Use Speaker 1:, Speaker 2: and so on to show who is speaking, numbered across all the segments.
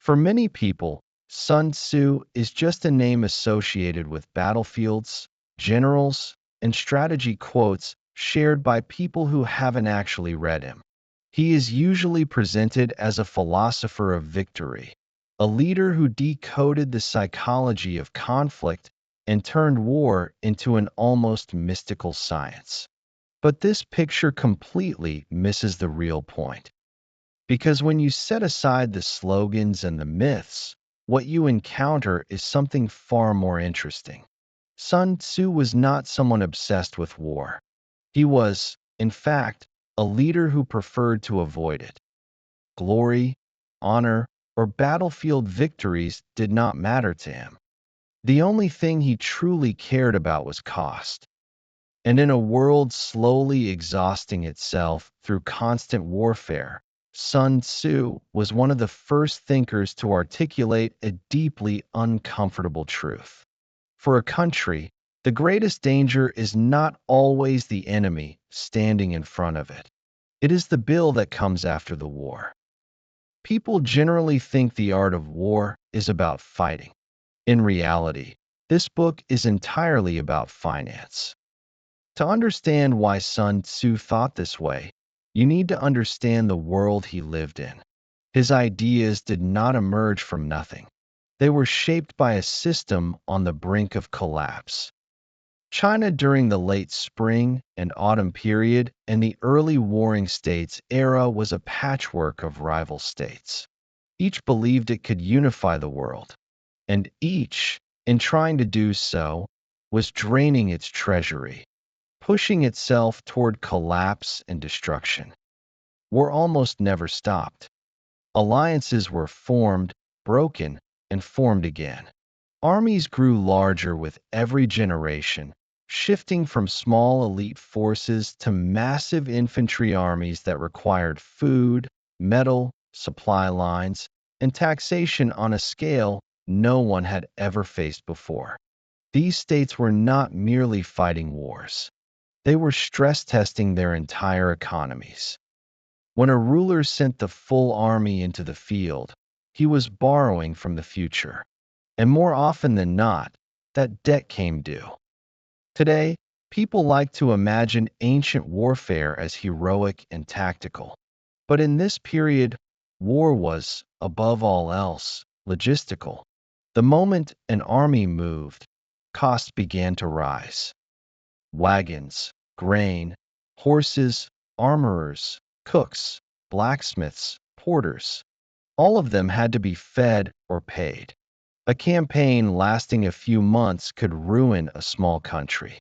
Speaker 1: For many people, Sun Tzu is just a name associated with battlefields, generals, and strategy quotes shared by people who haven't actually read him. He is usually presented as a philosopher of victory, a leader who decoded the psychology of conflict and turned war into an almost mystical science. But this picture completely misses the real point. Because when you set aside the slogans and the myths, what you encounter is something far more interesting. Sun Tzu was not someone obsessed with war. He was, in fact, a leader who preferred to avoid it. Glory, honor, or battlefield victories did not matter to him. The only thing he truly cared about was cost. And in a world slowly exhausting itself through constant warfare, Sun Tzu was one of the first thinkers to articulate a deeply uncomfortable truth. For a country, the greatest danger is not always the enemy standing in front of it. It is the bill that comes after the war. People generally think the art of war is about fighting. In reality, this book is entirely about finance. To understand why Sun Tzu thought this way, you need to understand the world he lived in. His ideas did not emerge from nothing. They were shaped by a system on the brink of collapse. China during the late spring and autumn period and the early warring states era was a patchwork of rival states. Each believed it could unify the world, and each, in trying to do so, was draining its treasury, pushing itself toward collapse and destruction. War almost never stopped. Alliances were formed, broken, and formed again. Armies grew larger with every generation, shifting from small elite forces to massive infantry armies that required food, metal, supply lines, and taxation on a scale no one had ever faced before. These states were not merely fighting wars. They were stress testing their entire economies. When a ruler sent the full army into the field, he was borrowing from the future. And more often than not, that debt came due. Today, people like to imagine ancient warfare as heroic and tactical. But in this period, war was, above all else, logistical. The moment an army moved, costs began to rise. Wagons, grain, horses, armorers, cooks, blacksmiths, porters, all of them had to be fed or paid. A campaign lasting a few months could ruin a small country.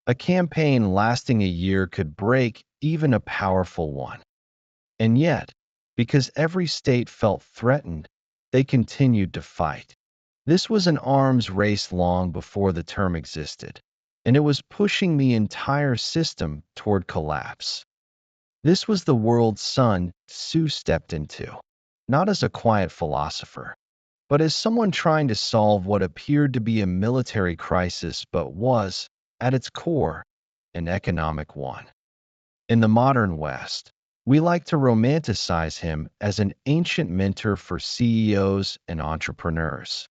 Speaker 1: A campaign lasting a year could break even a powerful one. And yet, because every state felt threatened, they continued to fight. This was an arms race long before the term existed, and it was pushing the entire system toward collapse. This was the world Sun Tzu stepped into, not as a quiet philosopher, but as someone trying to solve what appeared to be a military crisis but was, at its core, an economic one. In the modern West, we like to romanticize him as an ancient mentor for CEOs and entrepreneurs.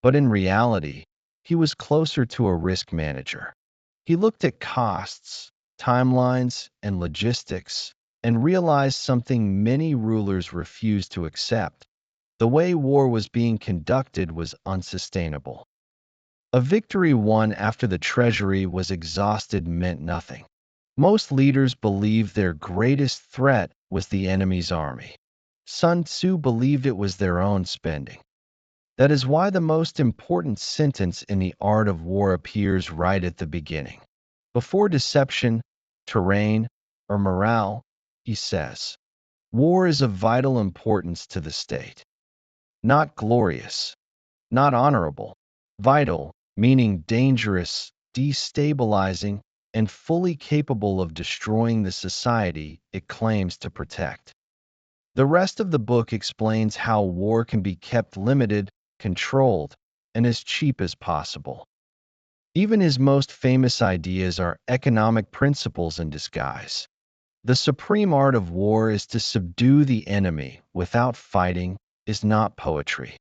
Speaker 1: But in reality, he was closer to a risk manager. He looked at costs, timelines, and logistics, and realized something many rulers refused to accept. The way war was being conducted was unsustainable. A victory won after the treasury was exhausted meant nothing. Most leaders believed their greatest threat was the enemy's army. Sun Tzu believed it was their own spending. That is why the most important sentence in the art of war appears right at the beginning. Before deception, terrain, or morale, he says, war is of vital importance to the state. Not glorious, not honorable, vital, meaning dangerous, destabilizing, and fully capable of destroying the society it claims to protect. The rest of the book explains how war can be kept limited, controlled, and as cheap as possible. Even his most famous ideas are economic principles in disguise. The supreme art of war is to subdue the enemy without fighting, is not poetry.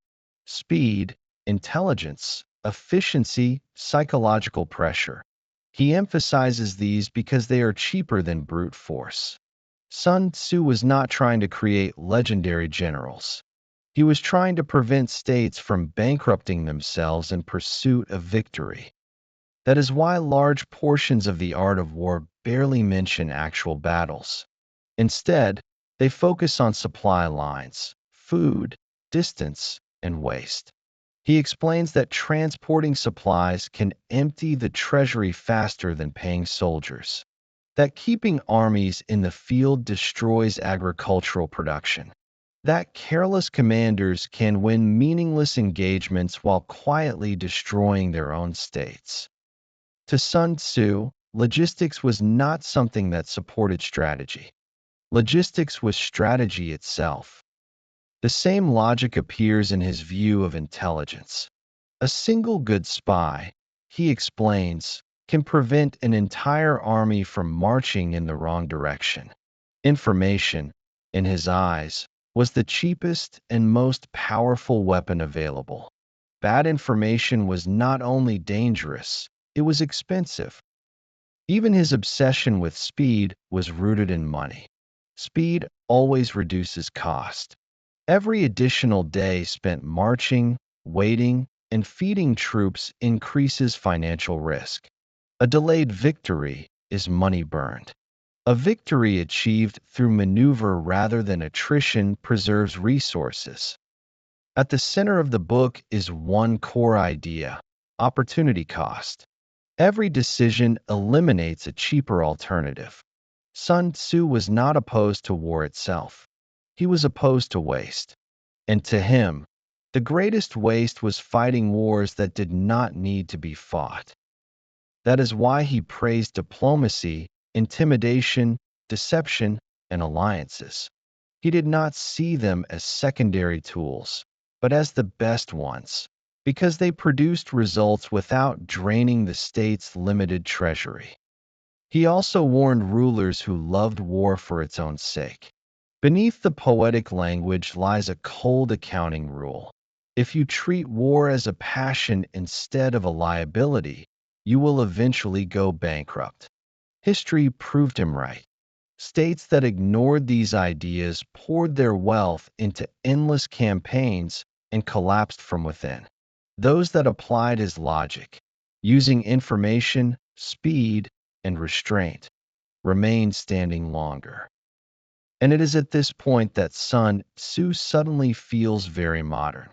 Speaker 1: Speed, intelligence, efficiency, psychological pressure. He emphasizes these because they are cheaper than brute force. Sun Tzu was not trying to create legendary generals. He was trying to prevent states from bankrupting themselves in pursuit of victory. That is why large portions of the art of war barely mention actual battles. Instead, they focus on supply lines, food, distance, and waste. He explains that transporting supplies can empty the treasury faster than paying soldiers, that keeping armies in the field destroys agricultural production, that careless commanders can win meaningless engagements while quietly destroying their own states. To Sun Tzu, logistics was not something that supported strategy. Logistics was strategy itself. The same logic appears in his view of intelligence. A single good spy, he explains, can prevent an entire army from marching in the wrong direction. Information, in his eyes, was the cheapest and most powerful weapon available. Bad information was not only dangerous, it was expensive. Even his obsession with speed was rooted in money. Speed always reduces cost. Every additional day spent marching, waiting, and feeding troops increases financial risk. A delayed victory is money burned. A victory achieved through maneuver rather than attrition preserves resources. At the center of the book is one core idea: opportunity cost. Every decision eliminates a cheaper alternative. Sun Tzu was not opposed to war itself. He was opposed to waste. And to him, the greatest waste was fighting wars that did not need to be fought. That is why he praised diplomacy, intimidation, deception, and alliances. He did not see them as secondary tools, but as the best ones, because they produced results without draining the state's limited treasury. He also warned rulers who loved war for its own sake. Beneath the poetic language lies a cold accounting rule. If you treat war as a passion instead of a liability, you will eventually go bankrupt. History proved him right. States that ignored these ideas poured their wealth into endless campaigns and collapsed from within. Those that applied his logic, using information, speed, and restraint, remained standing longer. And it is at this point that Sun Tzu suddenly feels very modern.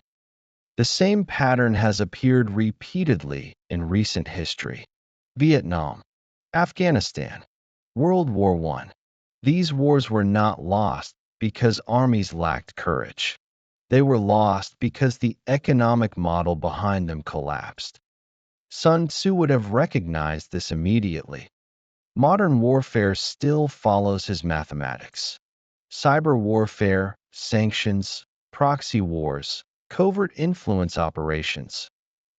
Speaker 1: The same pattern has appeared repeatedly in recent history. Vietnam, Afghanistan, World War I. These wars were not lost because armies lacked courage. They were lost because the economic model behind them collapsed. Sun Tzu would have recognized this immediately. Modern warfare still follows his mathematics. Cyber warfare, sanctions, proxy wars, covert influence operations,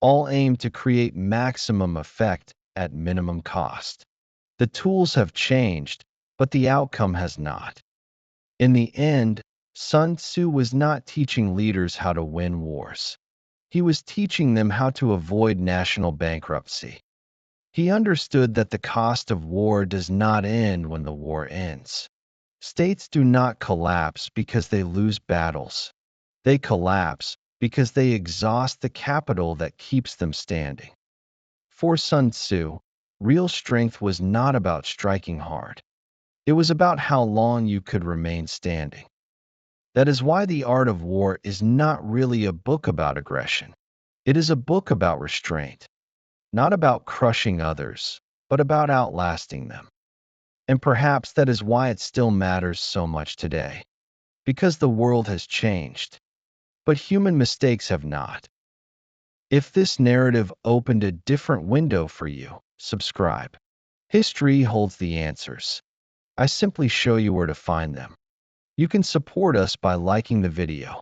Speaker 1: all aim to create maximum effect at minimum cost. The tools have changed, but the outcome has not. In the end, Sun Tzu was not teaching leaders how to win wars. He was teaching them how to avoid national bankruptcy. He understood that the cost of war does not end when the war ends. States do not collapse because they lose battles. They collapse because they exhaust the capital that keeps them standing. For Sun Tzu, real strength was not about striking hard. It was about how long you could remain standing. That is why The Art of War is not really a book about aggression. It is a book about restraint, not about crushing others, but about outlasting them. And perhaps that is why it still matters so much today. Because the world has changed, but human mistakes have not. If this narrative opened a different window for you, subscribe. History holds the answers. I simply show you where to find them. You can support us by liking the video,